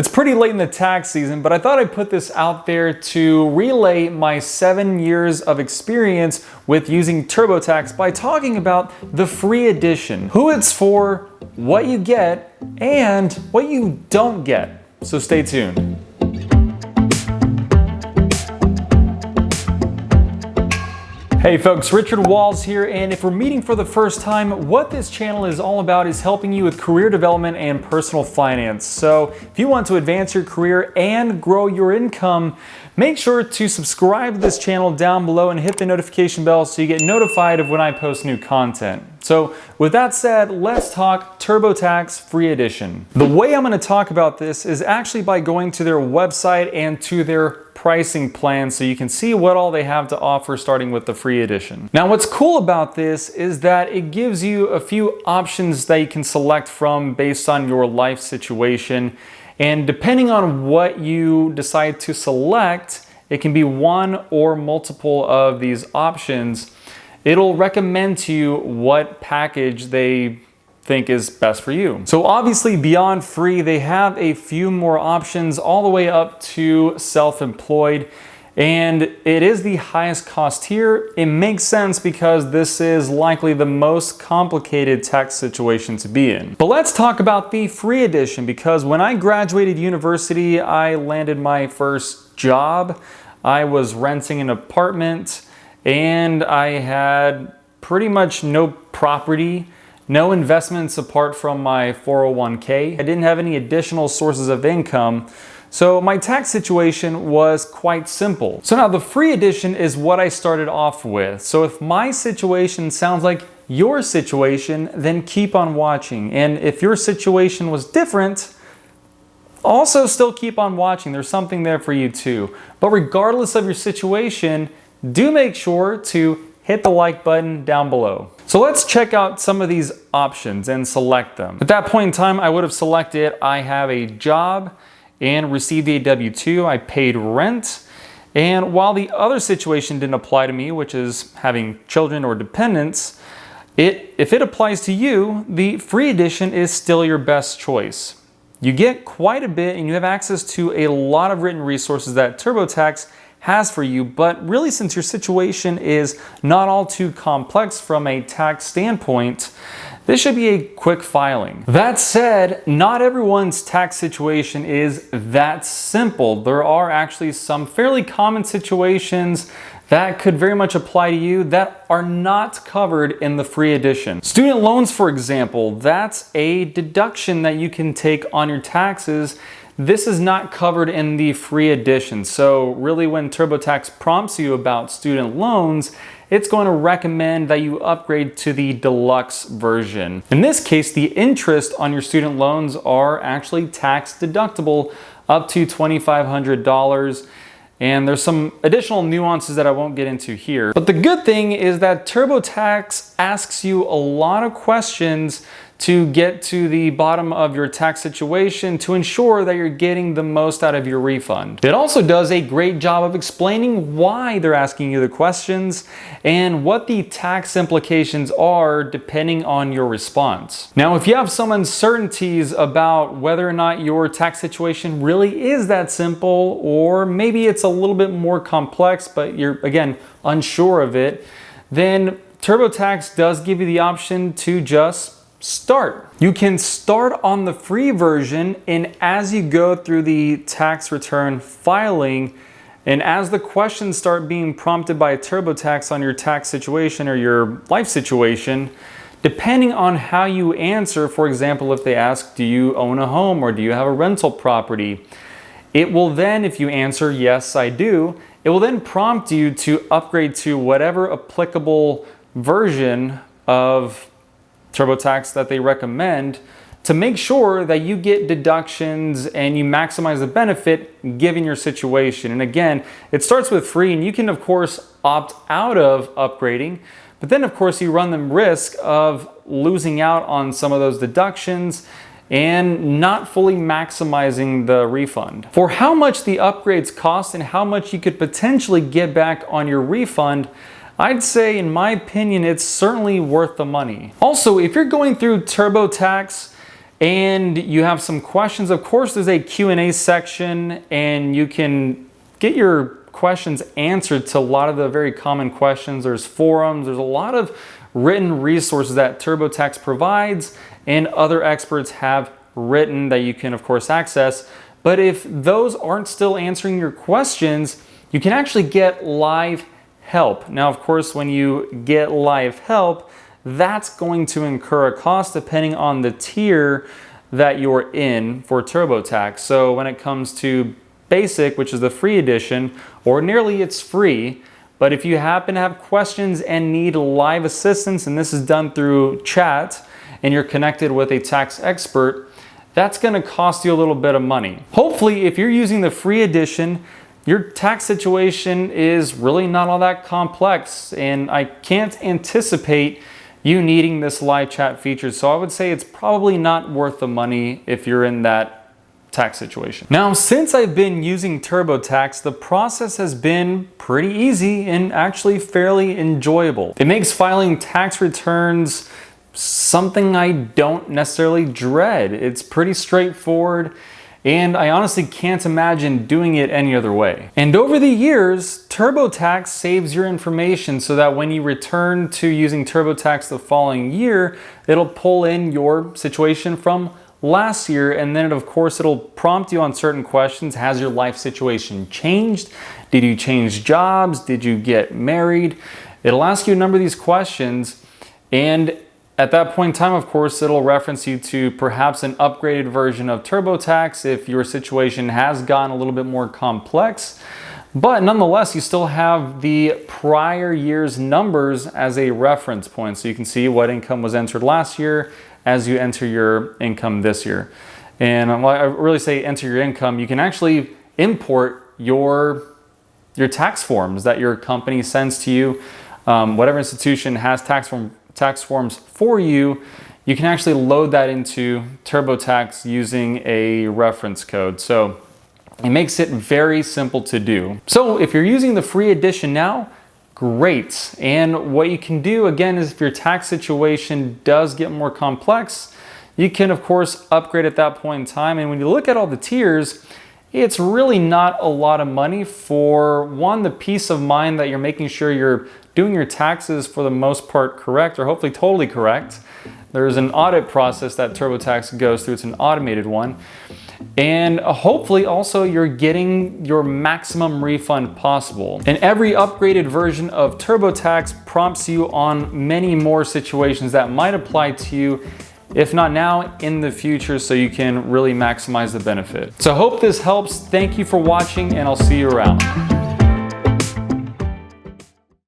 It's pretty late in the tax season, but I thought I'd put this out there to relay my 7 years of experience with using TurboTax by talking about the free edition, who it's for, what you get, and what you don't get. So stay tuned. Hey folks, Richard Walls here, and if we're meeting for the first time, what this channel is all about is helping you with career development and personal finance. So if you want to advance your career and grow your income, make sure to subscribe to this channel down below and hit the notification bell so you get notified of when I post new content. So with that said, let's talk TurboTax Free Edition. The way I'm going to talk about this is actually by going to their website and to their pricing plan so you can see what all they have to offer starting with the free edition. Now what's cool about this is that it gives you a few options that you can select from based on your life situation, and depending on what you decide to select, it can be one or multiple of these options. It'll recommend to you what package they think is best for you. So obviously beyond free, they have a few more options all the way up to self-employed, and it is the highest cost tier. It makes sense because this is likely the most complicated tax situation to be in. But let's talk about the free edition, because when I graduated university, I landed my first job. I was renting an apartment and I had pretty much no property, no investments apart from my 401k. I didn't have any additional sources of income, so my tax situation was quite simple. So now the free edition is what I started off with. So if my situation sounds like your situation, then keep on watching. And if your situation was different, also still keep on watching. There's something there for you too. But regardless of your situation, do make sure to hit the like button down below. So let's check out some of these options and select them. At that point in time, I would have selected I have a job and received a W-2. I paid rent. And while the other situation didn't apply to me, which is having children or dependents, if it applies to you, the free edition is still your best choice. You get quite a bit and you have access to a lot of written resources that TurboTax has for you, but really since your situation is not all too complex from a tax standpoint, this should be a quick filing. That said, not everyone's tax situation is that simple. There are actually some fairly common situations that could very much apply to you that are not covered in the free edition. Student loans, for example, that's a deduction that you can take on your taxes. This is not covered in the free edition. So really when TurboTax prompts you about student loans, it's going to recommend that you upgrade to the deluxe version. In this case, the interest on your student loans are actually tax deductible up to $2,500. And there's some additional nuances that I won't get into here. But the good thing is that TurboTax asks you a lot of questions to get to the bottom of your tax situation to ensure that you're getting the most out of your refund. It also does a great job of explaining why they're asking you the questions and what the tax implications are depending on your response. Now, if you have some uncertainties about whether or not your tax situation really is that simple, or maybe it's a little bit more complex, but you're, again, unsure of it, then TurboTax does give you the option to just start. You can start on the free version, and as you go through the tax return filing, and as the questions start being prompted by TurboTax on your tax situation or your life situation, depending on how you answer, for example, if they ask, do you own a home or do you have a rental property? It will then, if you answer, yes, I do, it will then prompt you to upgrade to whatever applicable version of TurboTax that they recommend to make sure that you get deductions and you maximize the benefit given your situation. And again, it starts with free, and you can of course opt out of upgrading, but then of course you run the risk of losing out on some of those deductions and not fully maximizing the refund. For how much the upgrades cost and how much you could potentially get back on your refund, I'd say, in my opinion, it's certainly worth the money. Also, if you're going through TurboTax and you have some questions, of course there's a Q&A section, and you can get your questions answered to a lot of the very common questions. There's forums, there's a lot of written resources that TurboTax provides and other experts have written that you can of course access. But if those aren't still answering your questions, you can actually get live help. Now, of course, when you get live help, that's going to incur a cost depending on the tier that you're in for TurboTax. So when it comes to Basic, which is the free edition, ordinarily it's free, but if you happen to have questions and need live assistance, and this is done through chat, and you're connected with a tax expert, that's gonna cost you a little bit of money. Hopefully, if you're using the free edition, your tax situation is really not all that complex, and I can't anticipate you needing this live chat feature. So I would say it's probably not worth the money if you're in that tax situation. Now, since I've been using TurboTax, the process has been pretty easy and actually fairly enjoyable. It makes filing tax returns something I don't necessarily dread. It's pretty straightforward, and I honestly can't imagine doing it any other way. And over the years, TurboTax saves your information so that when you return to using TurboTax the following year, it'll pull in your situation from last year, and then of course it'll prompt you on certain questions. Has your life situation changed? Did you change jobs? Did you get married? It'll ask you a number of these questions, and at that point in time, of course, it'll reference you to perhaps an upgraded version of TurboTax if your situation has gotten a little bit more complex. But nonetheless, you still have the prior year's numbers as a reference point. So you can see what income was entered last year as you enter your income this year. And I really say enter your income. You can actually import your tax forms that your company sends to you. Whatever institution has tax forms for you, you can actually load that into TurboTax using a reference code. So it makes it very simple to do. So if you're using the free edition now, great. And what you can do again is if your tax situation does get more complex, you can of course upgrade at that point in time. And when you look at all the tiers, it's really not a lot of money for one, the peace of mind that you're making sure you're doing your taxes for the most part correct, or hopefully totally correct. There's an audit process that TurboTax goes through. It's an automated one. And hopefully also you're getting your maximum refund possible. And every upgraded version of TurboTax prompts you on many more situations that might apply to you, if not now, in the future, so you can really maximize the benefit. So I hope this helps. Thank you for watching, and I'll see you around.